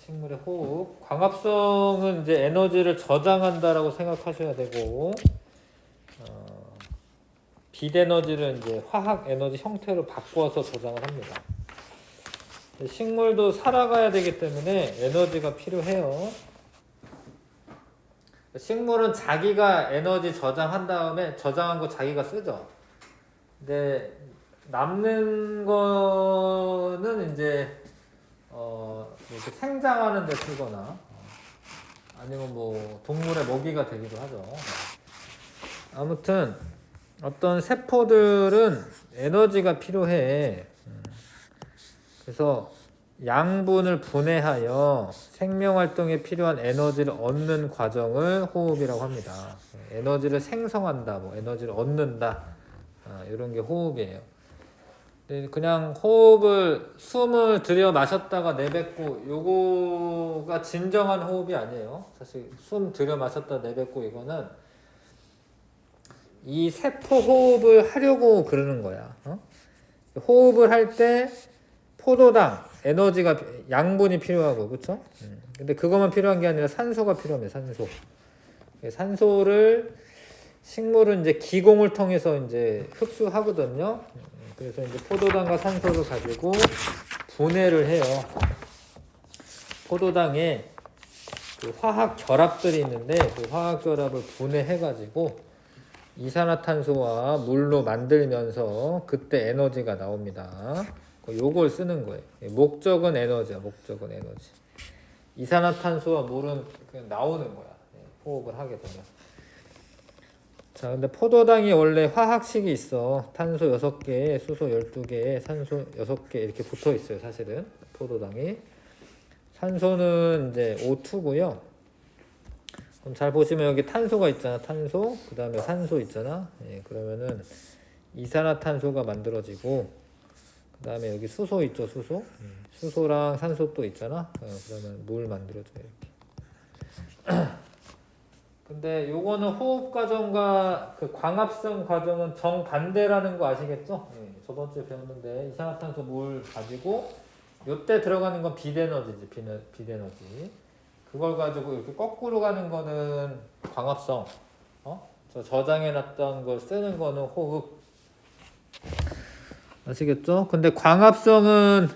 식물의 호흡. 광합성은 이제 에너지를 저장한다라고 생각하셔야 되고, 빛에너지를 이제 화학 에너지 형태로 바꿔서 저장을 합니다. 식물도 살아가야 되기 때문에 에너지가 필요해요. 식물은 자기가 에너지 저장한 다음에 저장한 거 자기가 쓰죠. 근데 남는 거는 이제 이렇게 생장하는 데 쓰거나 아니면 뭐 동물의 먹이가 되기도 하죠. 아무튼 어떤 세포들은 에너지가 필요해. 그래서 양분을 분해하여 생명활동에 필요한 에너지를 얻는 과정을 호흡이라고 합니다. 에너지를 생성한다, 뭐 에너지를 얻는다, 이런 게 호흡이에요. 그냥 호흡을 숨을 들여 마셨다가 내뱉고 요거가 진정한 호흡이 아니에요. 사실 숨 들여 마셨다 내뱉고 이거는 이 세포 호흡을 하려고 그러는 거야. 호흡을 할 때 포도당 에너지가 양분이 필요하고 그렇죠? 근데 그것만 필요한 게 아니라 산소가 필요합니다. 산소를 식물은 이제 기공을 통해서 이제 흡수하거든요. 그래서 이제 포도당과 산소를 가지고 분해를 해요. 포도당에 그 화학 결합들이 있는데 그 화학 결합을 분해해 가지고 이산화탄소와 물로 만들면서 그때 에너지가 나옵니다. 요걸 쓰는 거예요. 목적은 에너지야. 목적은 에너지. 이산화탄소와 물은 그냥 나오는 거야. 호흡을 하게 되면. 자, 근데 포도당이 원래 화학식이 있어. 탄소 6개, 수소 12개, 산소 6개 이렇게 붙어 있어요. 사실은 포도당이. 산소는 이제 O2고요. 그럼 잘 보시면 여기 탄소가 있잖아. 탄소. 그 다음에 산소 있잖아. 그러면은 이산화탄소가 만들어지고 그 다음에 여기 수소 있죠. 수소랑 산소 또 있잖아. 그러면 물 만들어져요. 이렇게. 근데 요거는 호흡 과정과 그 광합성 과정은 정반대라는 거 아시겠죠? 저번 주에 배웠는데 이산화탄소 물 가지고 요때 들어가는 건 빛에너지지. 빛에너지. 그걸 가지고 이렇게 거꾸로 가는 거는 광합성. 저 저장해놨던 걸 쓰는 거는 호흡. 아시겠죠? 근데 광합성은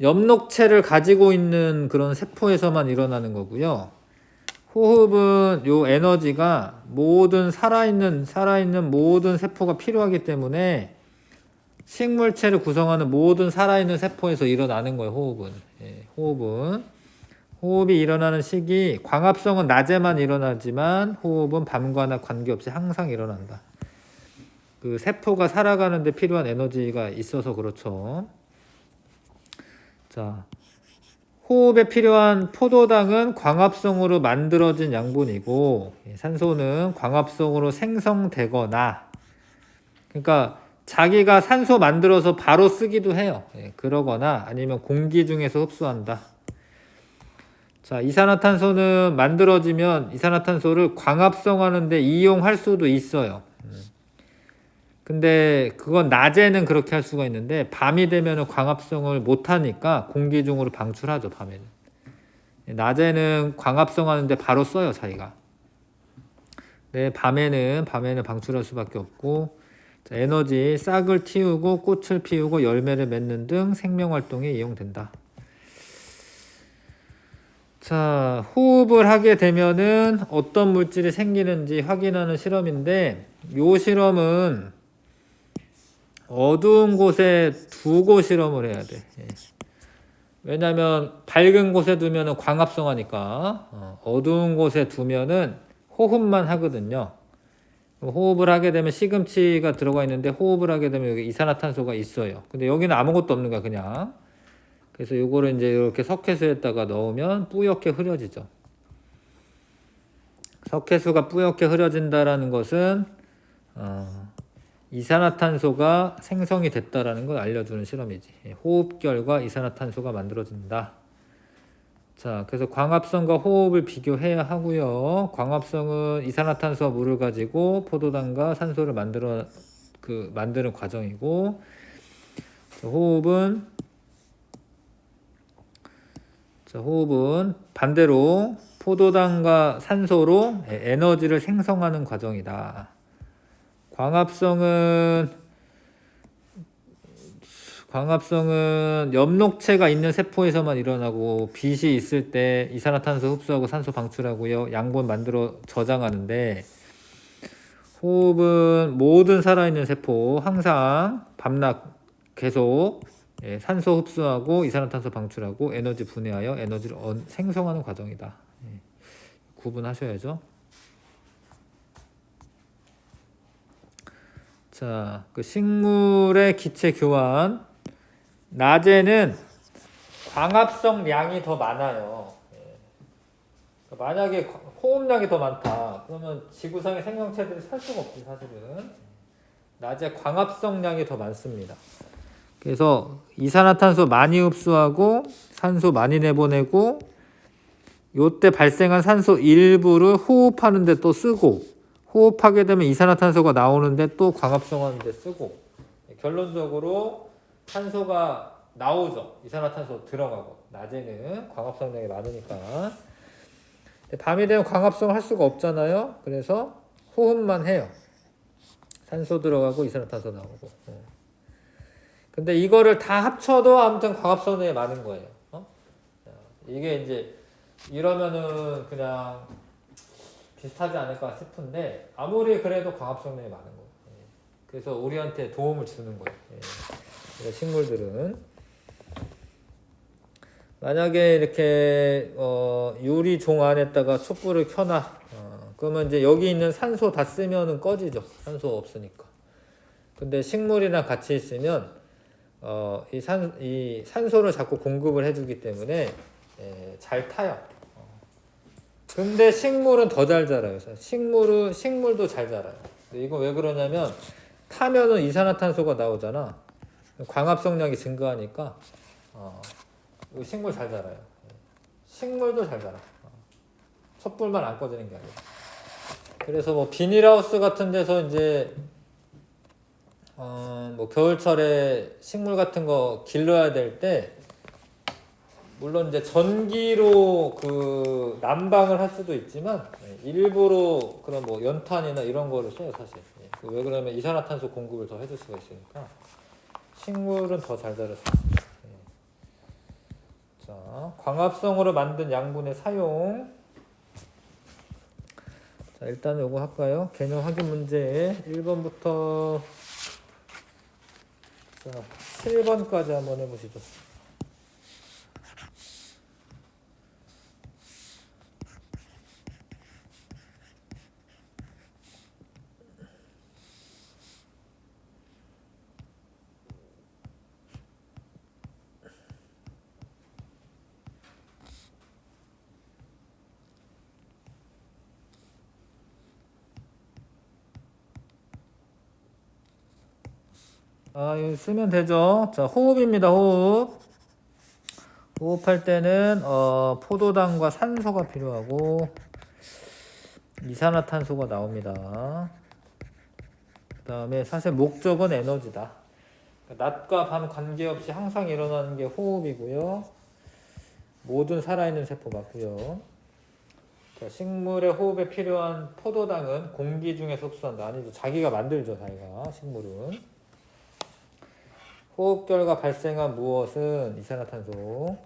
엽록체를 가지고 있는 그런 세포에서만 일어나는 거고요. 호흡은 요 에너지가 모든 살아있는 모든 세포가 필요하기 때문에 식물체를 구성하는 모든 살아있는 세포에서 일어나는 거예요. 호흡이 일어나는 시기, 광합성은 낮에만 일어나지만 호흡은 밤과나 관계없이 항상 일어난다. 그 세포가 살아가는데 필요한 에너지가 있어서 그렇죠. 자, 호흡에 필요한 포도당은 광합성으로 만들어진 양분이고 산소는 광합성으로 생성되거나 그러니까 자기가 산소 만들어서 바로 쓰기도 해요. 그러거나 아니면 공기 중에서 흡수한다. 자, 이산화탄소는 만들어지면 이산화탄소를 광합성하는데 이용할 수도 있어요. 근데 그건 낮에는 그렇게 할 수가 있는데 밤이 되면 광합성을 못하니까 공기 중으로 방출하죠. 밤에는. 낮에는 광합성하는데 바로 써요. 자기가. 네, 밤에는 방출할 수밖에 없고 자, 에너지 싹을 틔우고 꽃을 피우고 열매를 맺는 등 생명활동에 이용된다. 자, 호흡을 하게 되면은 어떤 물질이 생기는지 확인하는 실험인데 요 실험은 어두운 곳에 두고 실험을 해야 돼. 왜냐면 밝은 곳에 두면은 광합성하니까 어두운 곳에 두면은 호흡만 하거든요. 호흡을 하게 되면 시금치가 들어가 있는데 호흡을 하게 되면 여기 이산화탄소가 있어요. 근데 여기는 아무것도 없는 거야 그냥. 그래서 요거를 이제 이렇게 석회수에다가 넣으면 뿌옇게 흐려지죠. 석회수가 뿌옇게 흐려진다라는 것은 이산화탄소가 생성이 됐다라는 걸 알려주는 실험이지. 호흡결과 이산화탄소가 만들어진다. 자, 그래서 광합성과 호흡을 비교해야 하고요. 광합성은 이산화탄소와 물을 가지고 포도당과 산소를 만드는 과정이고, 호흡은 자, 호흡은 반대로 포도당과 산소로 에너지를 생성하는 과정이다. 광합성은 엽록체가 있는 세포에서만 일어나고 빛이 있을 때 이산화탄소 흡수하고 산소 방출하고요. 양분 만들어 저장하는데 호흡은 모든 살아있는 세포 항상 밤낮 계속 산소 흡수하고 이산화탄소 방출하고 에너지 분해하여 에너지를 생성하는 과정이다. 구분하셔야죠. 자, 그 식물의 기체 교환. 낮에는 광합성량이 더 많아요. 만약에 호흡량이 더 많다. 그러면 지구상의 생명체들이 살 수가 없지, 사실은. 낮에 광합성량이 더 많습니다. 그래서 이산화탄소 많이 흡수하고 산소 많이 내보내고 요때 발생한 산소 일부를 호흡하는데 또 쓰고 호흡하게 되면 이산화탄소가 나오는데 또 광합성하는데 쓰고 결론적으로 산소가 나오죠. 이산화탄소 들어가고 낮에는 광합성량이 많으니까 밤이 되면 광합성을 할 수가 없잖아요. 그래서 호흡만 해요. 산소 들어가고 이산화탄소 나오고. 근데 이거를 다 합쳐도 아무튼 광합성량이 많은 거예요. 이게 이제 이러면은 그냥 비슷하지 않을까 싶은데 아무리 그래도 광합성량이 많은 거예요. 그래서 우리한테 도움을 주는 거예요. 식물들은 만약에 이렇게 유리 종 안에다가 촛불을 켜놔. 그러면 이제 여기 있는 산소 다 쓰면은 꺼지죠. 산소 없으니까. 근데 식물이랑 같이 있으면 이 산소를 자꾸 공급을 해주기 때문에 잘 타요. 근데 식물은 더 잘 자라요. 식물도 잘 자라요. 이거 왜 그러냐면 타면은 이산화탄소가 나오잖아. 광합성량이 증가하니까 식물 잘 자라요. 식물도 잘 자라. 촛불만 안 꺼지는 게 아니라. 그래서 뭐 비닐하우스 같은 데서 이제 뭐 겨울철에 식물 같은 거 길러야 될 때 물론 이제 전기로 그 난방을 할 수도 있지만 일부러 그런 뭐 연탄이나 이런 거를 써요, 사실. 왜 그러면 이산화탄소 공급을 더 해줄 수가 있으니까 식물은 더 잘 자랄 수 있습니다. 자, 광합성으로 만든 양분의 사용. 자, 일단 요거 할까요? 개념 확인 문제 1번부터 자, 7번까지 한번 해보시죠. 이거 쓰면 되죠. 자, 호흡입니다. 호흡. 호흡할 때는 포도당과 산소가 필요하고 이산화탄소가 나옵니다. 그 다음에 사실 목적은 에너지다. 낮과 밤 관계없이 항상 일어나는 게 호흡이고요. 모든 살아있는 세포 맞고요. 자, 식물의 호흡에 필요한 포도당은 공기 중에서 흡수한다. 아니죠. 자기가 만들죠. 자기가 식물은. 호흡 결과 발생한 무엇은 이산화탄소.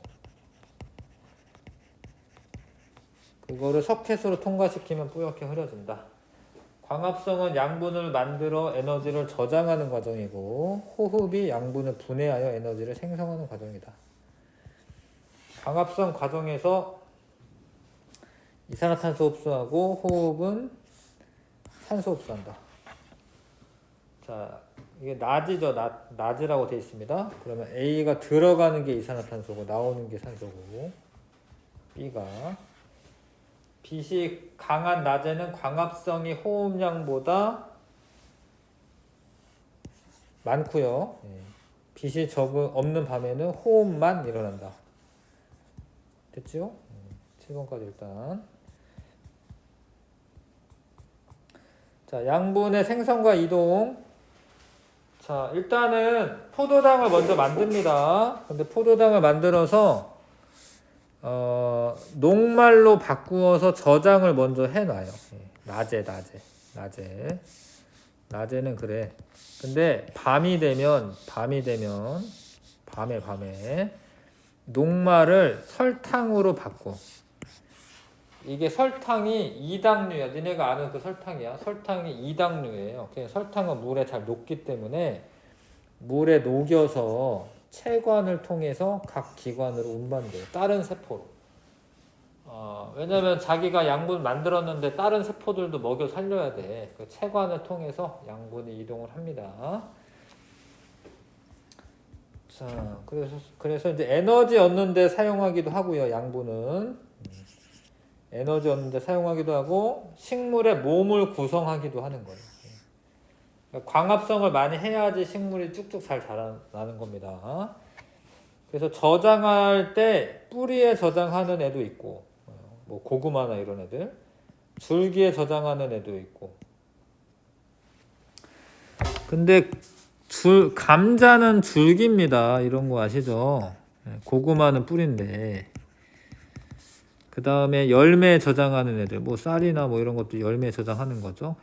그거를 석회수로 통과시키면 뿌옇게 흐려진다. 광합성은 양분을 만들어 에너지를 저장하는 과정이고 호흡이 양분을 분해하여 에너지를 생성하는 과정이다. 광합성 과정에서 이산화탄소 흡수하고 호흡은 산소 흡수한다. 자, 이게 낮이죠. 낮이라고 되어 있습니다. 그러면 A가 들어가는 게 이산화탄소고 나오는 게 산소고 B가 빛이 강한 낮에는 광합성이 호흡량보다 많고요. 빛이 없는 밤에는 호흡만 일어난다. 됐죠? 7번까지 일단. 자, 양분의 생성과 이동. 자, 일단은 포도당을 먼저 만듭니다. 근데 포도당을 만들어서 녹말로 바꾸어서 저장을 먼저 해놔요. 낮에는 그래. 근데 밤에 녹말을 설탕으로 바꿔. 이게 설탕이 이당류야. 니네가 아는 그 설탕이야. 설탕이 이당류예요. 그냥 설탕은 물에 잘 녹기 때문에 물에 녹여서 체관을 통해서 각 기관으로 운반돼요. 다른 세포로. 왜냐면 자기가 양분 만들었는데 다른 세포들도 먹여 살려야 돼. 그 체관을 통해서 양분이 이동을 합니다. 자, 그래서 이제 에너지 얻는 데 사용하기도 하고요. 양분은 에너지 얻는 데 사용하기도 하고 식물의 몸을 구성하기도 하는 거예요. 그러니까 광합성을 많이 해야지 식물이 쭉쭉 잘 자라나는 겁니다. 그래서 저장할 때 뿌리에 저장하는 애도 있고, 뭐 고구마나 이런 애들, 줄기에 저장하는 애도 있고. 근데 감자는 줄기입니다. 이런 거 아시죠? 고구마는 뿌리인데. 그 다음에 열매에 저장하는 애들, 뭐 쌀이나 뭐 이런 것도 열매에 저장하는 거죠.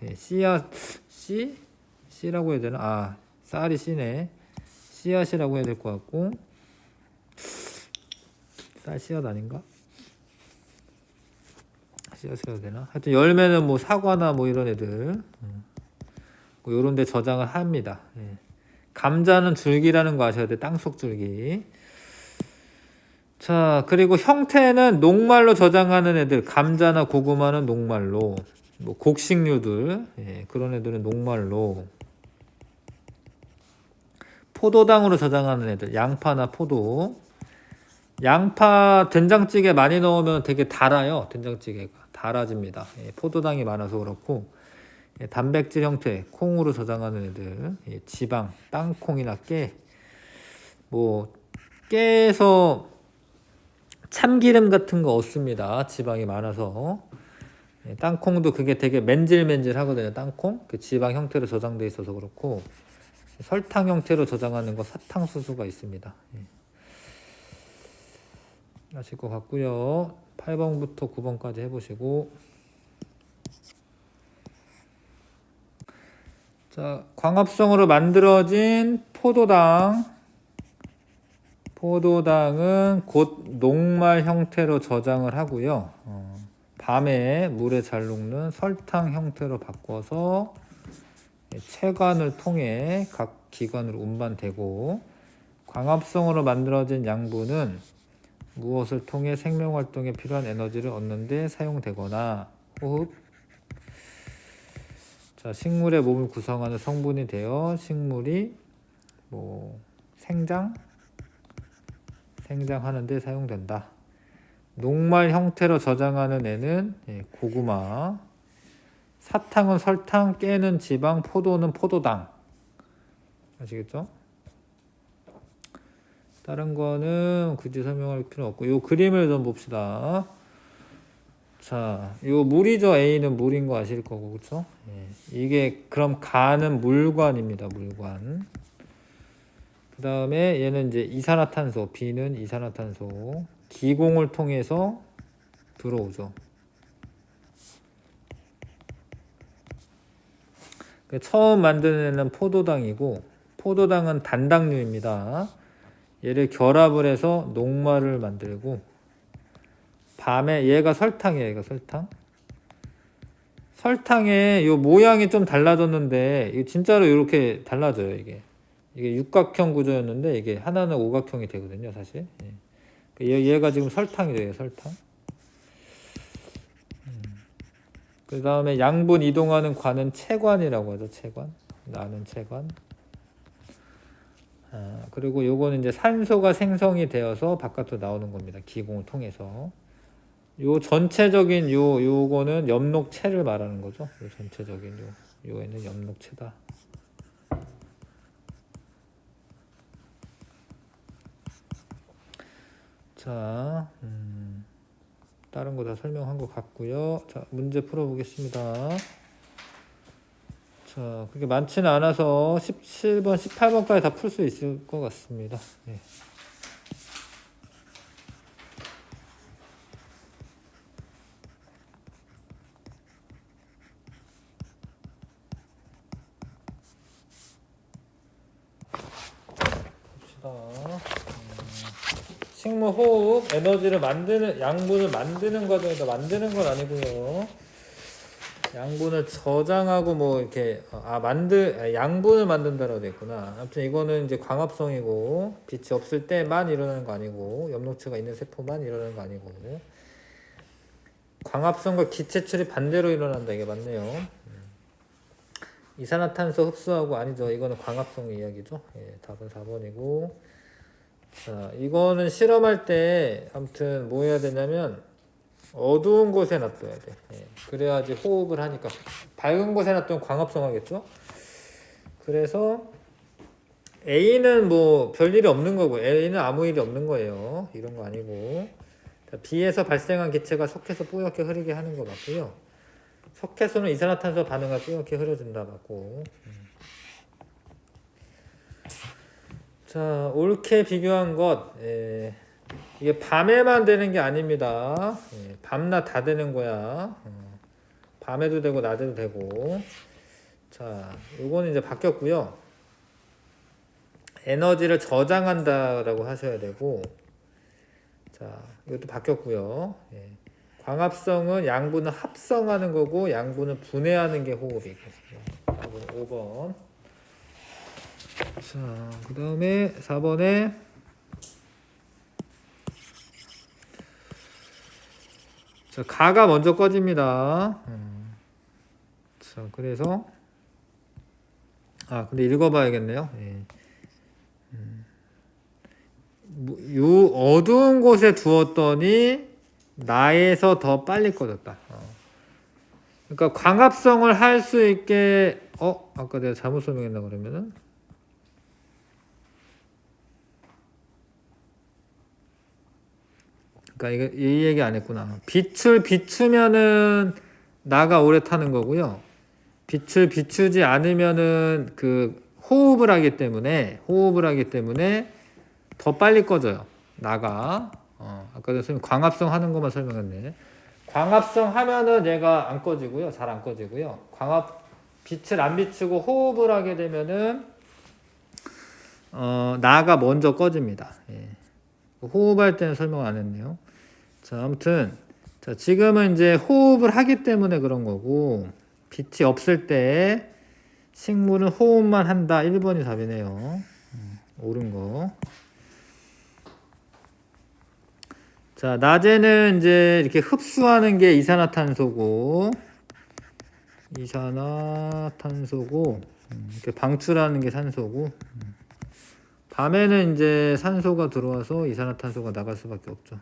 씨라고 해야 되나? 쌀이 씨네. 씨앗이라고 해야 될 것 같고. 쌀 씨앗 아닌가? 씨앗이라고 해야 되나? 하여튼 열매는 뭐 사과나 뭐 이런 애들. 뭐 요런 데 저장을 합니다. 감자는 줄기라는 거 아셔야 돼. 땅속 줄기. 자, 그리고 형태는 녹말로 저장하는 애들. 감자나 고구마는 녹말로. 뭐 곡식류들. 그런 애들은 녹말로. 포도당으로 저장하는 애들. 양파나 포도. 양파 된장찌개 많이 넣으면 되게 달아요. 된장찌개가. 달아집니다. 포도당이 많아서 그렇고. 단백질 형태, 콩으로 저장하는 애들, 지방, 땅콩이나 깨, 뭐 깨에서 참기름 같은 거 얻습니다. 지방이 많아서. 땅콩도 그게 되게 맨질맨질 하거든요. 땅콩, 그 지방 형태로 저장돼 있어서 그렇고, 설탕 형태로 저장하는 거 사탕수수가 있습니다. 아실 것 같고요. 8번부터 9번까지 해보시고. 자, 광합성으로 만들어진 포도당은 곧 녹말 형태로 저장을 하고요. 밤에 물에 잘 녹는 설탕 형태로 바꿔서 체관을 통해 각 기관으로 운반되고, 광합성으로 만들어진 양분은 무엇을 통해 생명활동에 필요한 에너지를 얻는 데 사용되거나 호흡, 자, 식물의 몸을 구성하는 성분이 되어 식물이 뭐 생장하는 데 사용된다. 녹말 형태로 저장하는 애는 고구마, 사탕은 설탕, 깨는 지방, 포도는 포도당. 아시겠죠? 다른 거는 굳이 설명할 필요 없고, 요 그림을 좀 봅시다. 자, 요 물이죠. A는 물인 거 아실 거고, 그쵸? 이게 그럼 가는 물관입니다. 물관. 그 다음에 얘는 이제 이산화탄소, B는 이산화탄소, 기공을 통해서 들어오죠. 처음 만드는 애는 포도당이고, 포도당은 단당류입니다. 얘를 결합을 해서 녹말을 만들고, 밤에 얘가 설탕이에요. 얘가 설탕의 요 모양이 좀 달라졌는데, 이게 진짜로 이렇게 달라져요. 이게 육각형 구조였는데 이게 하나는 오각형이 되거든요. 사실. 얘가 지금 설탕이죠. 얘 설탕. 그 다음에 양분 이동하는 관은 체관이라고 하죠. 체관. 나는 체관. 그리고 요거는 이제 산소가 생성이 되어서 바깥으로 나오는 겁니다. 기공을 통해서. 요 전체적인 요거는 엽록체를 말하는 거죠. 요 전체적인 요에는 엽록체다. 자, 다른 거 다 설명한 것 같고요. 자, 문제 풀어보겠습니다. 자, 그렇게 많지는 않아서 17번, 18번까지 다 풀 수 있을 것 같습니다. 식물 호흡 에너지를 만드는 양분을 만드는 과정에서 만드는 건 아니고요. 양분을 저장하고 뭐 이렇게 양분을 만든다라고 돼 있구나. 아무튼 이거는 이제 광합성이고 빛이 없을 때만 일어나는 거 아니고 엽록체가 있는 세포만 일어나는 거 아니고 광합성과 기체출이 반대로 일어난다 이게 맞네요. 이산화탄소 흡수하고 아니죠. 이거는 광합성 이야기죠. 예, 답은 4번이고. 자, 이거는 실험할 때 아무튼 뭐 해야 되냐면 어두운 곳에 놔둬야 돼. 예, 그래야지 호흡을 하니까. 밝은 곳에 놔두면 광합성 하겠죠. 그래서 A는 뭐 별일이 없는 거고 A는 아무 일이 없는 거예요. 이런 거 아니고. 자, B에서 발생한 기체가 석회서 뿌옇게 흐르게 하는 거 맞고요. 석회소는 이산화탄소 반응을 뿌옇게 흐려준다 맞고. 자, 옳게 비교한 것. 이게 밤에만 되는 게 아닙니다. 밤낮 다 되는 거야. 밤에도 되고 낮에도 되고. 자, 요거는 이제 바뀌었고요. 에너지를 저장한다라고 하셔야 되고. 자, 이것도 바뀌었고요. 광합성은 양분을 합성하는 거고 양분을 분해하는 게 호흡이고. 답은 5번. 자, 그 다음에 4번에 자, 가가 먼저 꺼집니다. 자, 그래서 근데 읽어봐야겠네요. 요 어두운 곳에 두었더니 나에서 더 빨리 꺼졌다. 그러니까 광합성을 할 수 있게 아까 내가 잘못 설명했나 그러면은 그러니까 이거 이 얘기 안 했구나. 빛을 비추면은 나가 오래 타는 거고요. 빛을 비추지 않으면은 그 호흡을 하기 때문에 더 빨리 꺼져요. 나가. 아까 선생님 광합성 하는 것만 설명했네. 광합성 하면은 얘가 안 꺼지고요. 잘 안 꺼지고요. 빛을 안 비추고 호흡을 하게 되면은 나가 먼저 꺼집니다. 예. 호흡할 때는 설명 안 했네요. 자, 아무튼 자, 지금은 이제 호흡을 하기 때문에 그런 거고 빛이 없을 때 식물은 호흡만 한다. 1번이 답이네요. 옳은 거. 자, 낮에는 이제 이렇게 흡수하는 게 이산화탄소고 이렇게 방출하는 게 산소고 밤에는 이제 산소가 들어와서 이산화탄소가 나갈 수밖에 없죠.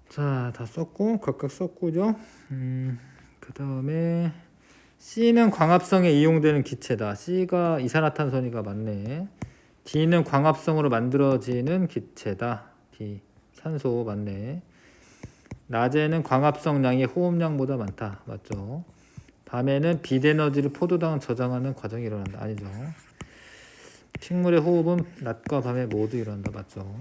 자, 다 썼고 각각 썼고죠. 그 다음에 C는 광합성에 이용되는 기체다. C가 이산화탄소니까 맞네. D는 광합성으로 만들어지는 기체다. D 산소 맞네. 낮에는 광합성량이 호흡량보다 많다. 맞죠? 밤에는 빛에너지를 포도당 저장하는 과정이 일어난다. 아니죠. 식물의 호흡은 낮과 밤에 모두 일어난다. 맞죠?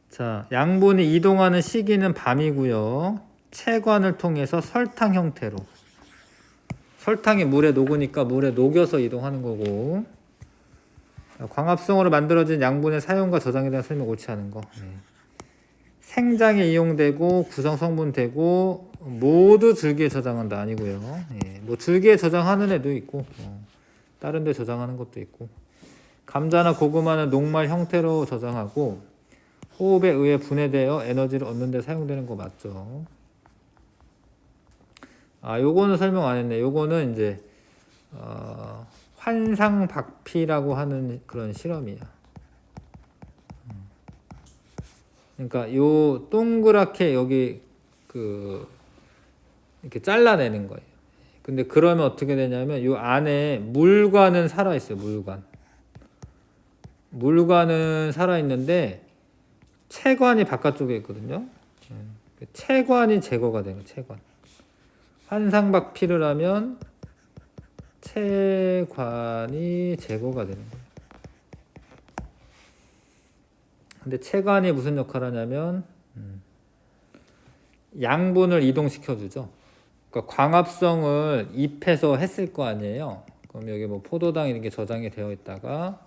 자, 양분이 이동하는 시기는 밤이고요. 체관을 통해서 설탕 형태로. 설탕이 물에 녹으니까 물에 녹여서 이동하는 거고. 광합성으로 만들어진 양분의 사용과 저장에 대한 설명 옳지 않은 거. 생장에 이용되고 구성 성분 되고 모두 줄기에 저장한다 아니고요. 뭐 줄기에 저장하는 애도 있고 다른 데 저장하는 것도 있고 감자나 고구마는 녹말 형태로 저장하고 호흡에 의해 분해되어 에너지를 얻는 데 사용되는 거 맞죠? 요거는 설명 안 했네. 요거는 이제 환상박피라고 하는 그런 실험이야. 그러니까 요 동그랗게 여기 이렇게 잘라내는 거예요. 근데 그러면 어떻게 되냐면 요 안에 물관은 살아 있어요. 물관은 살아 있는데 체관이 바깥쪽에 있거든요. 체관이 제거가 되는 거예요. 체관. 환상박피를 하면 체관이 제거가 되는 거예요. 근데 체관이 무슨 역할을 하냐면 양분을 이동시켜 주죠. 그러니까 광합성을 입해서 했을 거 아니에요. 그럼 여기 뭐 포도당 이런 게 저장이 되어 있다가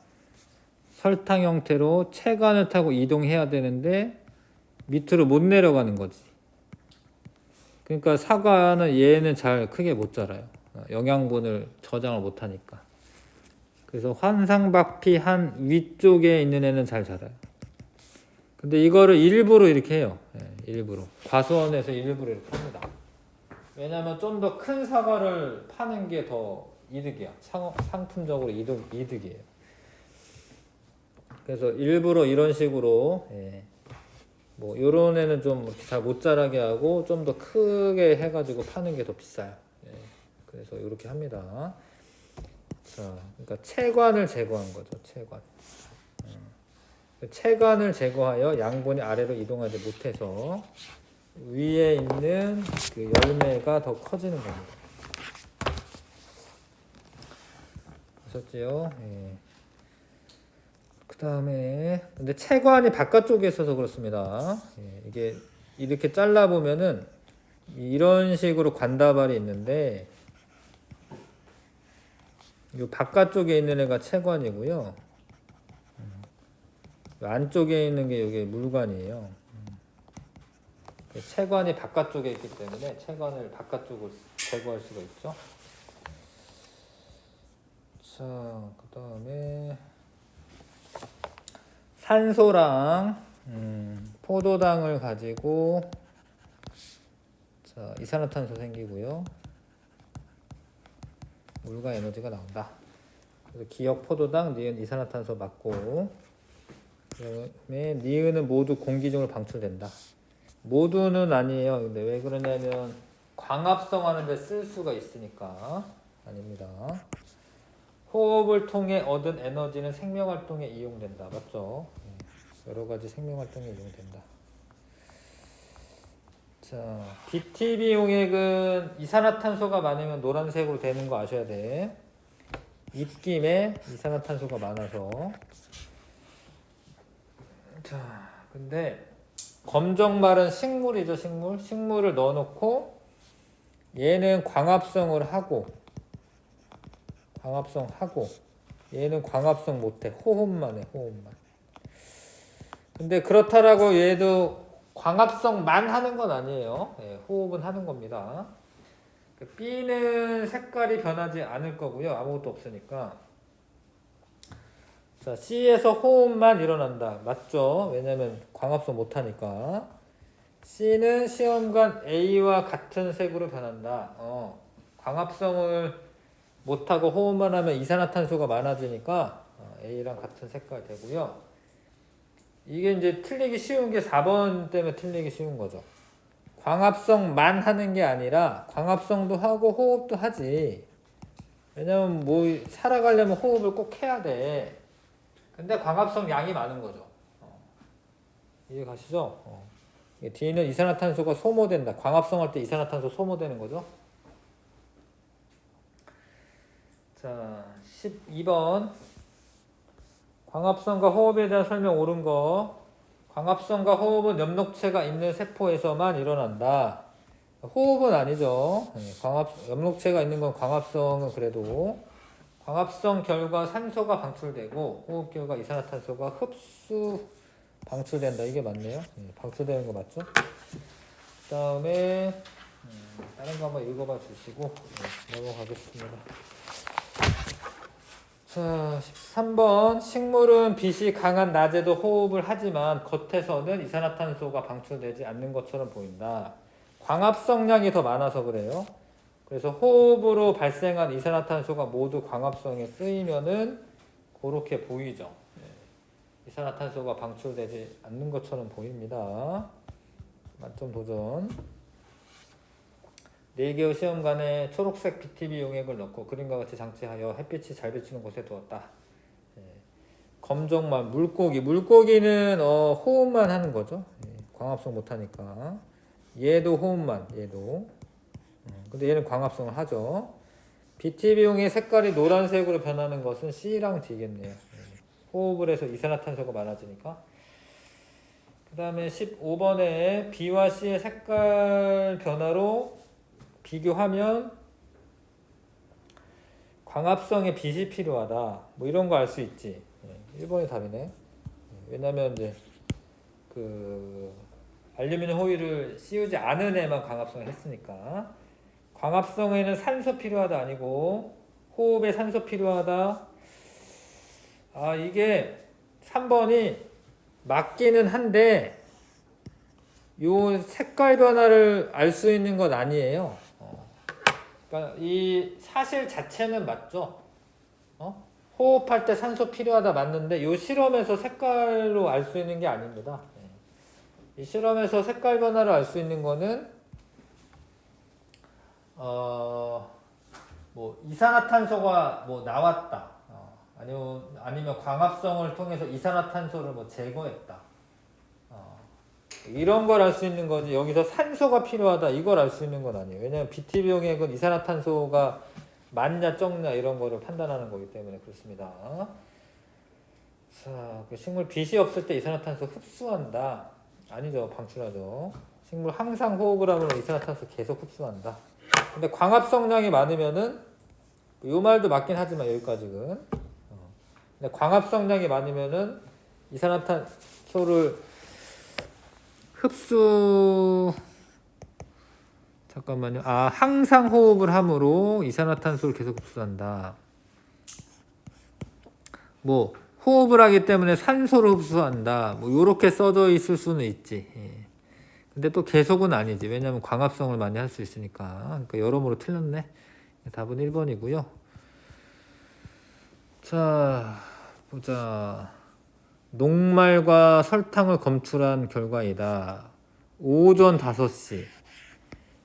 설탕 형태로 체관을 타고 이동해야 되는데 밑으로 못 내려가는 거지. 그러니까 사과는 얘는 잘 크게 못 자라요. 영양분을 저장을 못 하니까. 그래서 환상박피한 위쪽에 있는 애는 잘 자라요. 근데 이거를 일부러 이렇게 해요. 일부러. 과수원에서 일부러 이렇게 합니다. 왜냐면 좀 더 큰 사과를 파는 게 더 이득이야. 상품적으로 이득이에요. 그래서 일부러 이런 식으로 뭐 요런 애는 좀 잘 못 자라게 하고 좀 더 크게 해가지고 파는 게 더 비싸요. 그래서 이렇게 합니다. 자, 그러니까 체관을 제거한 거죠. 체관을 제거하여 양분이 아래로 이동하지 못해서 위에 있는 그 열매가 더 커지는 겁니다. 보셨죠? 그 다음에 근데 체관이 바깥쪽에 있어서 그렇습니다. 이게 이렇게 잘라 보면은 이런 식으로 관다발이 있는데 이 바깥쪽에 있는 애가 체관이고요. 안쪽에 있는 게 이게 물관이에요. 체관이 바깥쪽에 있기 때문에 체관을 바깥쪽으로 제거할 수가 있죠. 자, 그 다음에 산소랑 포도당을 가지고 자, 이산화탄소 생기고요. 물과 에너지가 나온다. 그래서 기역 포도당, 니은 이산화탄소 맞고 그다음에 니은은 모두 공기 중으로 방출된다. 모두는 아니에요. 근데 왜 그러냐면 광합성 하는데 쓸 수가 있으니까 아닙니다. 호흡을 통해 얻은 에너지는 생명활동에 이용된다. 맞죠? 여러 가지 생명활동에 이용된다. 자, BTB 용액은 이산화탄소가 많으면 노란색으로 되는 거 아셔야 돼. 입김에 이산화탄소가 많아서. 자, 근데 검정말은 식물이죠, 식물. 식물을 넣어놓고 얘는 광합성을 하고 얘는 광합성 못해. 호흡만 해, 호흡만. 근데 그렇다라고 얘도 광합성만 하는 건 아니에요. 호흡은 하는 겁니다. B는 색깔이 변하지 않을 거고요. 아무것도 없으니까. 자, C에서 호흡만 일어난다. 맞죠? 왜냐면 광합성 못하니까. C는 시험관 A와 같은 색으로 변한다. 광합성을 못하고 호흡만 하면 이산화탄소가 많아지니까 A랑 같은 색깔 되고요. 이게 이제 틀리기 쉬운 게 4번 때문에 틀리기 쉬운 거죠. 광합성만 하는 게 아니라 광합성도 하고 호흡도 하지. 왜냐면 뭐 살아가려면 호흡을 꼭 해야 돼. 근데 광합성 양이 많은 거죠. 이해 가시죠? D는 이산화탄소가 소모된다. 광합성 할 때 이산화탄소 소모되는 거죠. 자, 12번. 광합성과 호흡에 대한 설명 옳은 거. 광합성과 호흡은 엽록체가 있는 세포에서만 일어난다. 호흡은 아니죠. 엽록체가 있는 건 광합성은 그래도 광합성 결과 산소가 방출되고 호흡 결과 이산화탄소가 흡수 방출된다. 이게 맞네요. 방출되는 거 맞죠? 그 다음에 다른 거 한번 읽어봐 주시고 넘어가겠습니다. 자, 13번. 식물은 빛이 강한 낮에도 호흡을 하지만 겉에서는 이산화탄소가 방출되지 않는 것처럼 보인다. 광합성량이 더 많아서 그래요. 그래서 호흡으로 발생한 이산화탄소가 모두 광합성에 쓰이면은 그렇게 보이죠. 이산화탄소가 방출되지 않는 것처럼 보입니다. 만점 도전. 4개의 시험관에 초록색 BTB 용액을 넣고 그림과 같이 장치하여 햇빛이 잘 비치는 곳에 두었다. 검정말 물고기는 호흡만 하는 거죠. 광합성 못하니까. 얘도 호흡만, 얘도. 근데 얘는 광합성을 하죠. BTB 용의 색깔이 노란색으로 변하는 것은 C랑 D겠네요. 호흡을 해서 이산화탄소가 많아지니까. 그 다음에 15번에 B와 C의 색깔 변화로 비교하면 광합성에 빛이 필요하다. 뭐 이런 거 알 수 있지. 1번이 답이네. 왜냐면 이제 그 알루미늄 호일을 씌우지 않은 애만 광합성을 했으니까. 광합성에는 산소 필요하다 아니고 호흡에 산소 필요하다. 아, 이게 3번이 맞기는 한데 요 색깔 변화를 알 수 있는 건 아니에요. 그러니까 이 사실 자체는 맞죠. 호흡할 때 산소 필요하다 맞는데 요 실험에서 색깔로 알 수 있는 게 아닙니다. 이 실험에서 색깔 변화를 알 수 있는 거는 뭐 이산화탄소가 뭐 나왔다. 아니면 광합성을 통해서 이산화탄소를 뭐 제거했다. 이런 걸 알 수 있는 거지. 여기서 산소가 필요하다 이걸 알 수 있는 건 아니에요. 왜냐하면 BT병액은 이산화탄소가 많냐 적냐 이런 거를 판단하는 거기 때문에 그렇습니다. 자, 그 식물 빛이 없을 때 이산화탄소 흡수한다. 아니죠, 방출하죠. 식물 항상 호흡을 하면 이산화탄소 계속 흡수한다. 근데 광합성량이 많으면은 요 말도 맞긴 하지만 여기까지는. 근데 광합성량이 많으면은 이산화탄소를 잠깐만요. 항상 호흡을 함으로 이산화탄소를 계속 흡수한다. 뭐 호흡을 하기 때문에 산소를 흡수한다. 뭐 요렇게 써져 있을 수는 있지. 근데 또 계속은 아니지. 왜냐하면 광합성을 많이 할 수 있으니까. 그러니까 여러모로 틀렸네. 답은 1번이고요. 자, 보자. 녹말과 설탕을 검출한 결과이다. 오전 5시.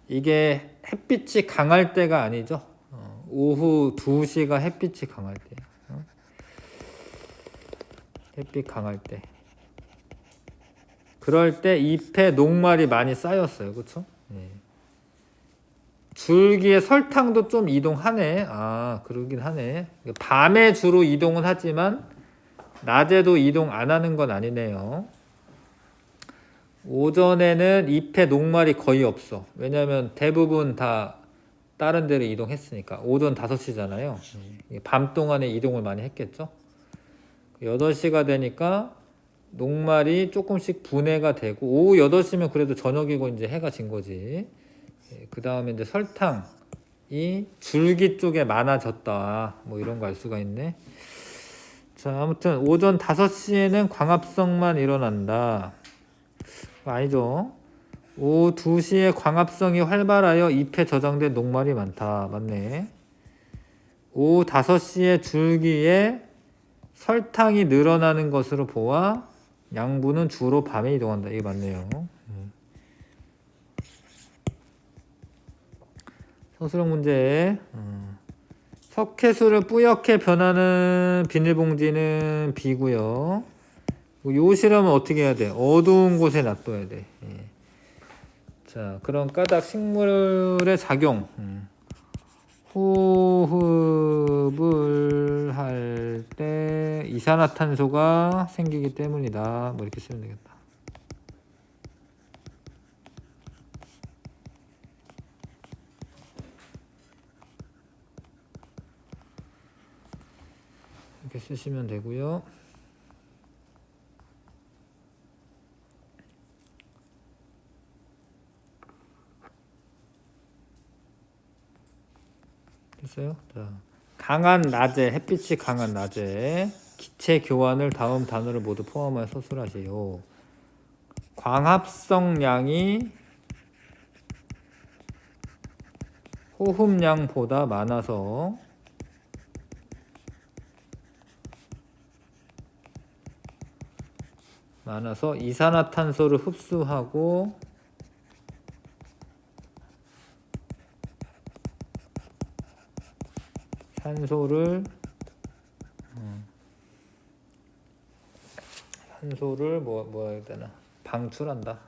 이게 햇빛이 강할 때가 아니죠. 오후 2시가 햇빛이 강할 때. 햇빛 강할 때. 그럴 때 잎에 녹말이 많이 쌓였어요. 그렇죠? 줄기에 설탕도 좀 이동하네. 그러긴 하네. 밤에 주로 이동은 하지만 낮에도 이동 안 하는 건 아니네요. 오전에는 잎에 녹말이 거의 없어. 왜냐하면 대부분 다 다른 데로 이동했으니까. 오전 5시잖아요. 밤 동안에 이동을 많이 했겠죠. 8시가 되니까 녹말이 조금씩 분해가 되고, 오후 8시면 그래도 저녁이고 이제 해가 진 거지. 그 다음에 이제 설탕이 줄기 쪽에 많아졌다. 뭐 이런 거 알 수가 있네. 자, 아무튼 오전 5시에는 광합성만 일어난다. 아니죠. 오후 2시에 광합성이 활발하여 잎에 저장된 녹말이 많다. 맞네. 오후 5시에 줄기에 설탕이 늘어나는 것으로 보아 양분은 주로 밤에 이동한다. 이게 맞네요. 서술형 문제. 석회수를 뿌옇게 변하는 비닐봉지는 B고요. 요 실험은 어떻게 해야 돼? 어두운 곳에 놔둬야 돼. 자, 그럼 까닭 식물의 작용. 호흡을 할 때 이산화탄소가 생기기 때문이다. 뭐 이렇게 쓰면 되겠다. 이렇게 쓰시면 되고요. 됐어요? 자, 강한 낮에, 햇빛이 강한 낮에 기체 교환을 다음 단어를 모두 포함하여 서술하세요. 광합성량이 호흡량보다 많아서 이산화탄소를 흡수하고 산소를 뭐 해야 되나? 방출한다.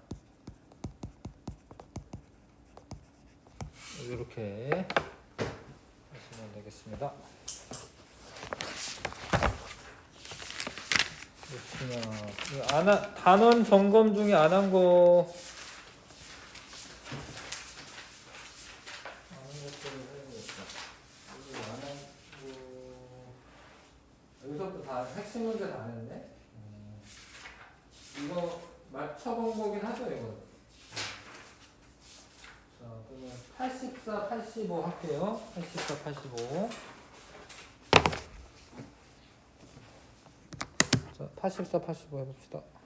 이렇게 하시면 되겠습니다. 그렇구나. 단원 점검 중에 안 한 거 문제 다 냈네. 이거 맞춰본 거긴 하죠, 이거. 자, 그러면 84, 85 할게요. 84, 85. 자, 84, 85 해봅시다.